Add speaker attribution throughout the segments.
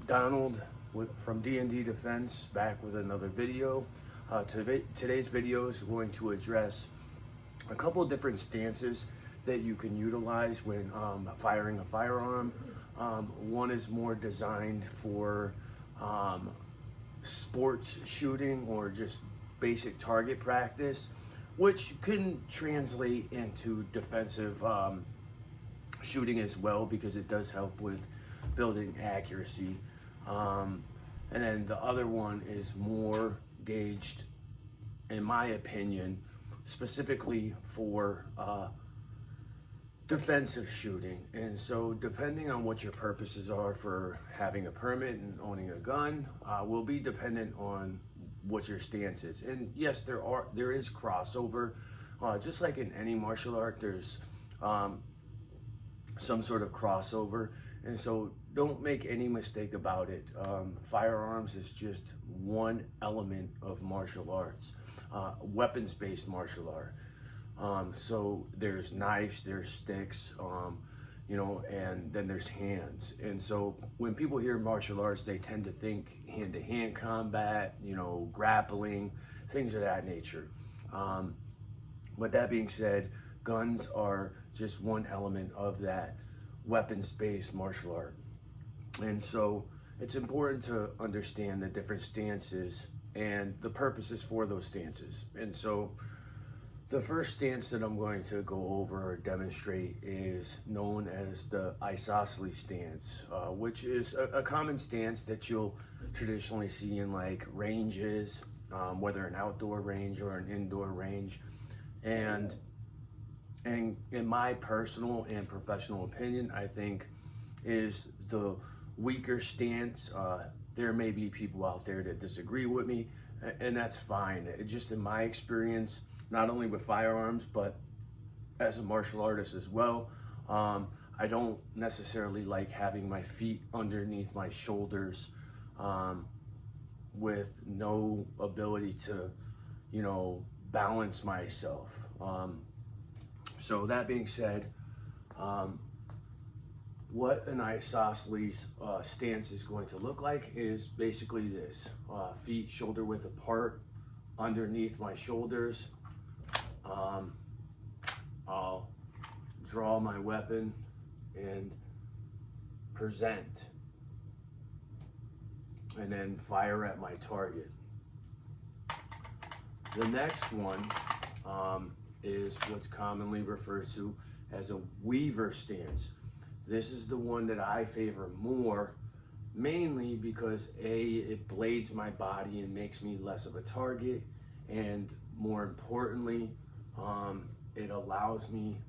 Speaker 1: Donald from D&D Defense, back with another video. Today's video is going to address a couple of different stances that you can utilize when firing a firearm. One is more designed for sports shooting or just basic target practice, which can translate into defensive shooting as well, because it does help with building accuracy. And then the other one is more gauged, in my opinion, specifically for defensive shooting. And so depending on what your purposes are for having a permit and owning a gun, will be dependent on what your stance is. And yes, there is crossover. Just like in any martial art, there's some sort of crossover. And so don't make any mistake about it. Firearms is just one element of martial arts, weapons-based martial art. So there's knives, there's sticks, and then there's hands. And so when people hear martial arts, they tend to think hand-to-hand combat, grappling, things of that nature. But that being said, guns are just one element of that weapons-based martial art. And so it's important to understand the different stances and the purposes for those stances. And so the first stance that I'm going to go over or demonstrate is known as the Isosceles stance, which is a common stance that you'll traditionally see in like ranges, whether an outdoor range or an indoor range. And in my personal and professional opinion, I think is the weaker stance. There may be people out there that disagree with me, and that's fine. Just in my experience, not only with firearms, but as a martial artist as well, I don't necessarily like having my feet underneath my shoulders with no ability to, balance myself. So that being said, what an isosceles stance is going to look like is basically this: feet shoulder width apart underneath my shoulders. I'll draw my weapon and present, and then fire at my target. The next one is what's commonly referred to as a weaver stance. This is the one that I favor more, mainly because it blades my body and makes me less of a target, and more importantly, it allows me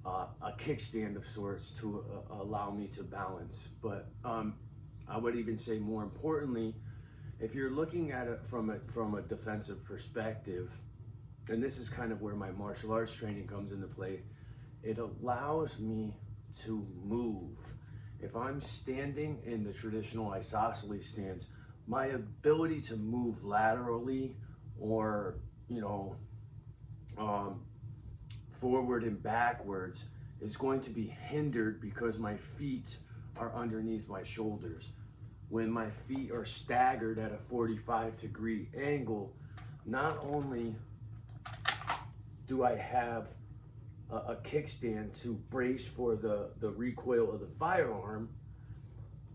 Speaker 1: a kickstand of sorts to allow me to balance. But I would even say, more importantly, if you're looking at it from a defensive perspective, and this is kind of where my martial arts training comes into play, it allows me to move. If I'm standing in the traditional isosceles stance, my ability to move laterally or forward and backwards is going to be hindered because my feet are underneath my shoulders. When my feet are staggered at a 45-degree angle, not only do I have a kickstand to brace for the recoil of the firearm,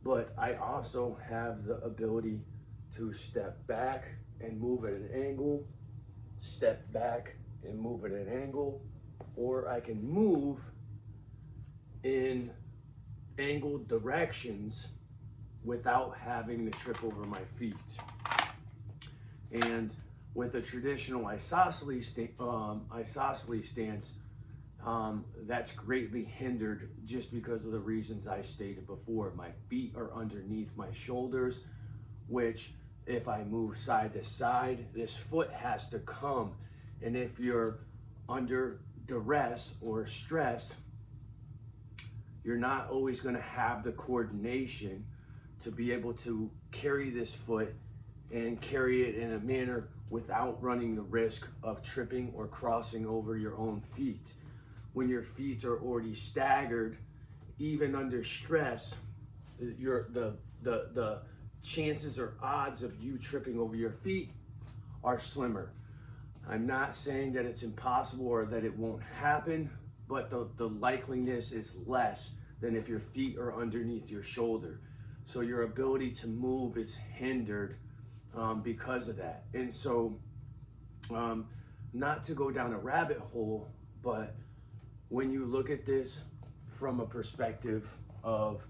Speaker 1: but I also have the ability to step back and move at an angle, step back and move at an angle, or I can move in angled directions without having to trip over my feet. And with a traditional isosceles stance, that's greatly hindered just because of the reasons I stated before. My feet are underneath my shoulders, which if I move side to side, this foot has to come. And if you're under duress or stress, you're not always going to have the coordination to be able to carry this foot and carry it in a manner without running the risk of tripping or crossing over your own feet. When your feet are already staggered, even under stress, the chances or odds of you tripping over your feet are slimmer. I'm not saying that it's impossible or that it won't happen, but the likeliness is less than if your feet are underneath your shoulder. So your ability to move is hindered because of that. And so, not to go down a rabbit hole, but when you look at this from a perspective of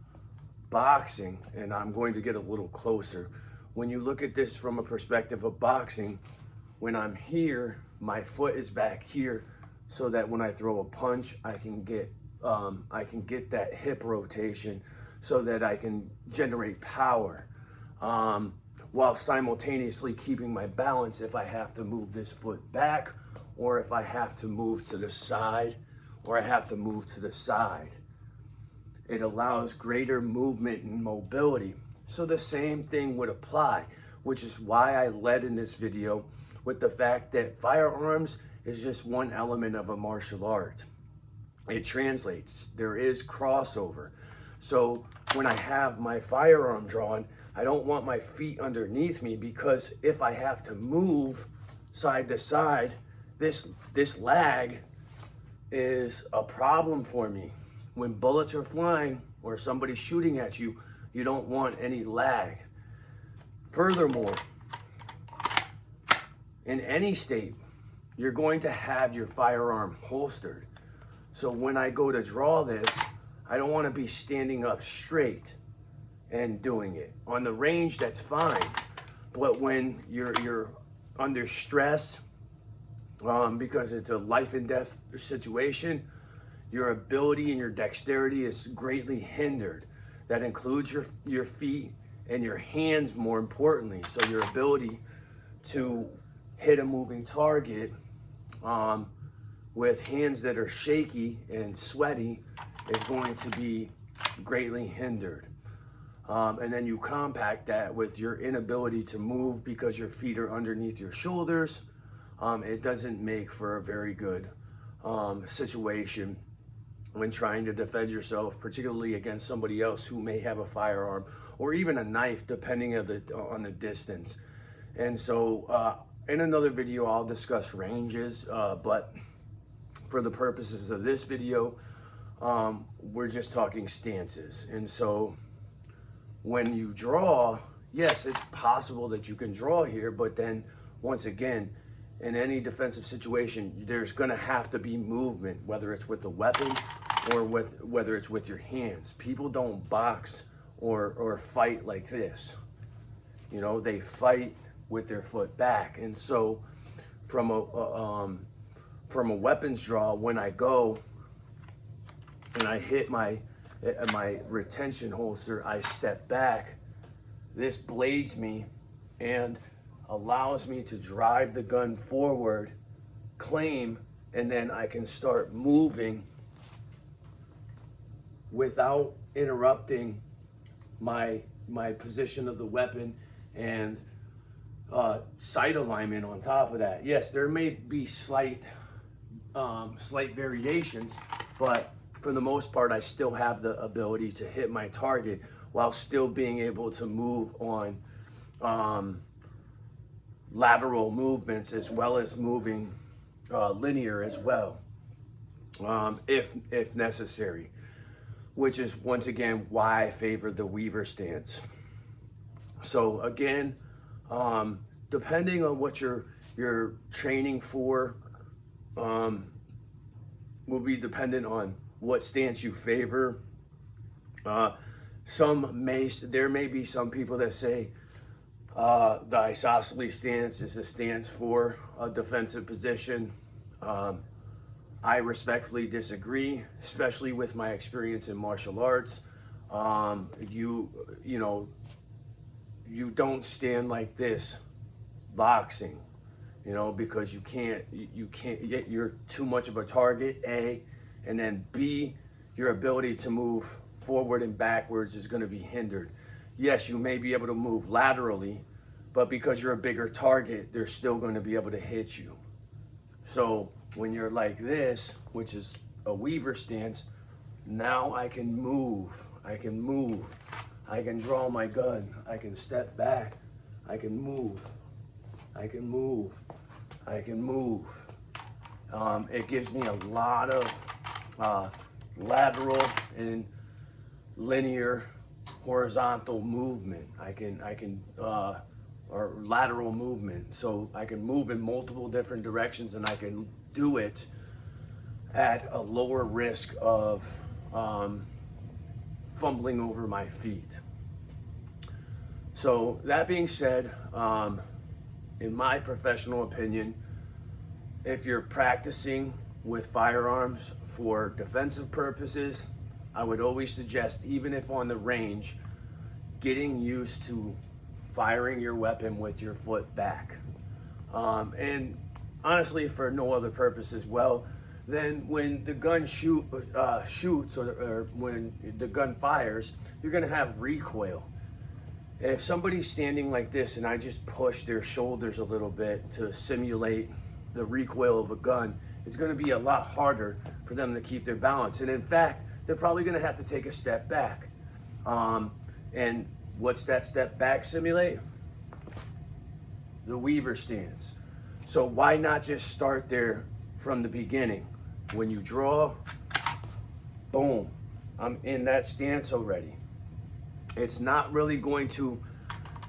Speaker 1: boxing, and I'm going to get a little closer, when you look at this from a perspective of boxing, when I'm here, my foot is back here so that when I throw a punch, I can get that hip rotation so that I can generate power, while simultaneously keeping my balance if I have to move this foot back, or if I have to move to the side, or I have to move to the side. It allows greater movement and mobility. So the same thing would apply, which is why I led in this video with the fact that firearms is just one element of a martial art. It translates. There is crossover. So when I have my firearm drawn, I don't want my feet underneath me, because if I have to move side to side, this lag is a problem for me. When bullets are flying or somebody's shooting at you, you don't want any lag. Furthermore, in any state, you're going to have your firearm holstered. So when I go to draw this, I don't want to be standing up straight and doing it. On the range, that's fine. But when you're under stress, because it's a life and death situation, your ability and your dexterity is greatly hindered. That includes your feet and your hands, more importantly. So your ability to hit a moving target with hands that are shaky and sweaty is going to be greatly hindered. And then you compact that with your inability to move because your feet are underneath your shoulders. It doesn't make for a very good situation when trying to defend yourself, particularly against somebody else who may have a firearm or even a knife, depending on the distance. And so in another video, I'll discuss ranges, but for the purposes of this video, we're just talking stances. And so when you draw, yes, it's possible that you can draw here, but then once again, in any defensive situation, there's gonna have to be movement, whether it's with the weapon or whether it's with your hands. People don't box or fight like this. You know, they fight with their foot back. And so from a weapons draw, when I go and I hit my retention holster, I step back. This blades me and allows me to drive the gun forward, claim, and then I can start moving without interrupting my position of the weapon and sight alignment on top of that. Yes, there may be slight variations, but for the most part, I still have the ability to hit my target while still being able to move on lateral movements, as well as moving linear as well, if necessary, which is once again why I favor the Weaver stance. So again, depending on what you're training for, will be dependent on what stance you favor. There may be some people that say the Isosceles stance is a stance for a defensive position. I respectfully disagree, especially with my experience in martial arts. You don't stand like this boxing, because you can't you're too much of a target, A, and then B, your ability to move forward and backwards is going to be hindered. Yes, you may be able to move laterally, but because you're a bigger target, they're still going to be able to hit you. So when you're like this, which is a Weaver stance, now I can move I can draw my gun. I can step back. I can move. I can move. I can move. It gives me a lot of lateral and linear, horizontal movement. Or lateral movement. So I can move in multiple different directions, and I can do it at a lower risk of fumbling over my feet. So that being said, in my professional opinion, if you're practicing with firearms for defensive purposes, I would always suggest, even if on the range, getting used to firing your weapon with your foot back. And honestly, for no other purpose as well, then when the gun shoots or when the gun fires, you're gonna have recoil. If somebody's standing like this and I just push their shoulders a little bit to simulate the recoil of a gun, it's gonna be a lot harder for them to keep their balance. And in fact, they're probably gonna have to take a step back. And what's that step back simulate? The Weaver stance. So why not just start there from the beginning? When you draw, boom, I'm in that stance already. It's not really going to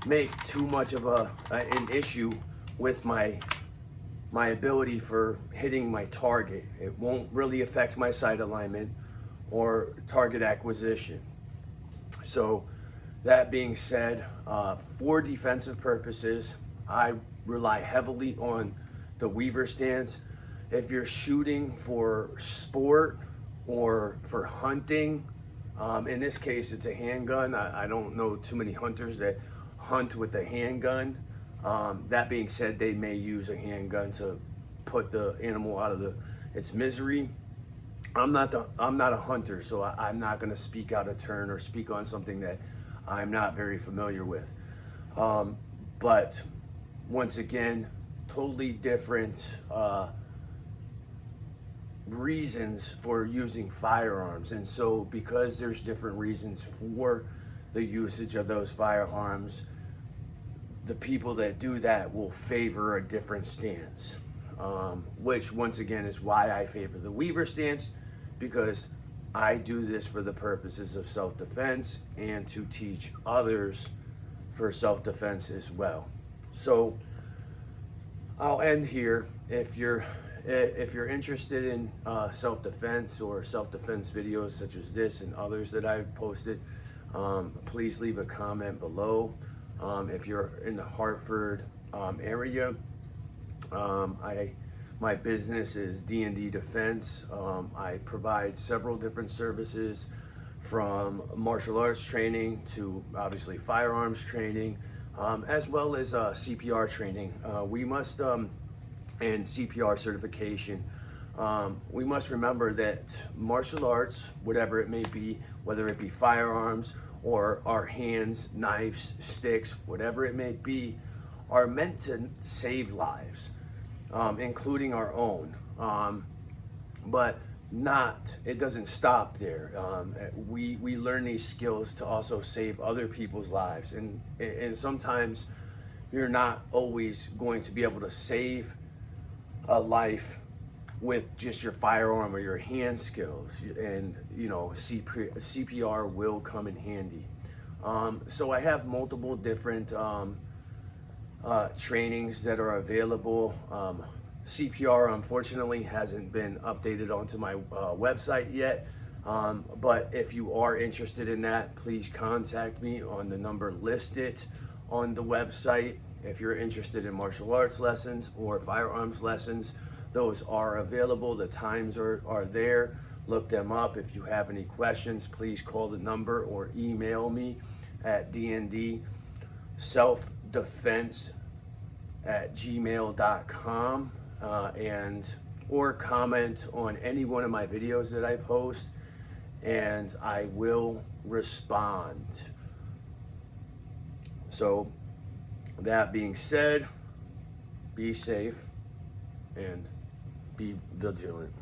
Speaker 1: make too much of an issue with my ability for hitting my target. It won't really affect my sight alignment or target acquisition. So that being said, for defensive purposes, I rely heavily on the Weaver stance. If you're shooting for sport or for hunting, in this case it's a handgun. I don't know too many hunters that hunt with a handgun. That being said, they may use a handgun to put the animal out of its misery. I'm not a hunter, so I'm not going to speak out of turn or speak on something that I'm not very familiar with. But once again, totally different reasons for using firearms. And so because there's different reasons for the usage of those firearms, the people that do that will favor a different stance, which once again is why I favor the Weaver stance, because I do this for the purposes of self-defense and to teach others for self-defense as well. So I'll end here. If you're interested in self-defense or self-defense videos such as this and others that I've posted, please leave a comment below. If you're in the Hartford area, my business is D&D Defense. I provide several different services, from martial arts training to obviously firearms training, as well as CPR training. And CPR certification. We must remember that martial arts, whatever it may be, whether it be firearms or our hands, knives, sticks, whatever it may be, are meant to save lives, including our own. But it doesn't stop there. We learn these skills to also save other people's lives. And sometimes you're not always going to be able to save a life with just your firearm or your hand skills, and CPR will come in handy. So I have multiple different trainings that are available. CPR unfortunately hasn't been updated onto my website yet, but if you are interested in that, please contact me on the number listed on the website. If you're interested in martial arts lessons or firearms lessons, those are available. The times are there. Look them up. If you have any questions, please call the number or email me at dndselfdefense@gmail.com, or comment on any one of my videos that I post, and I will respond. So that being said, be safe and be vigilant.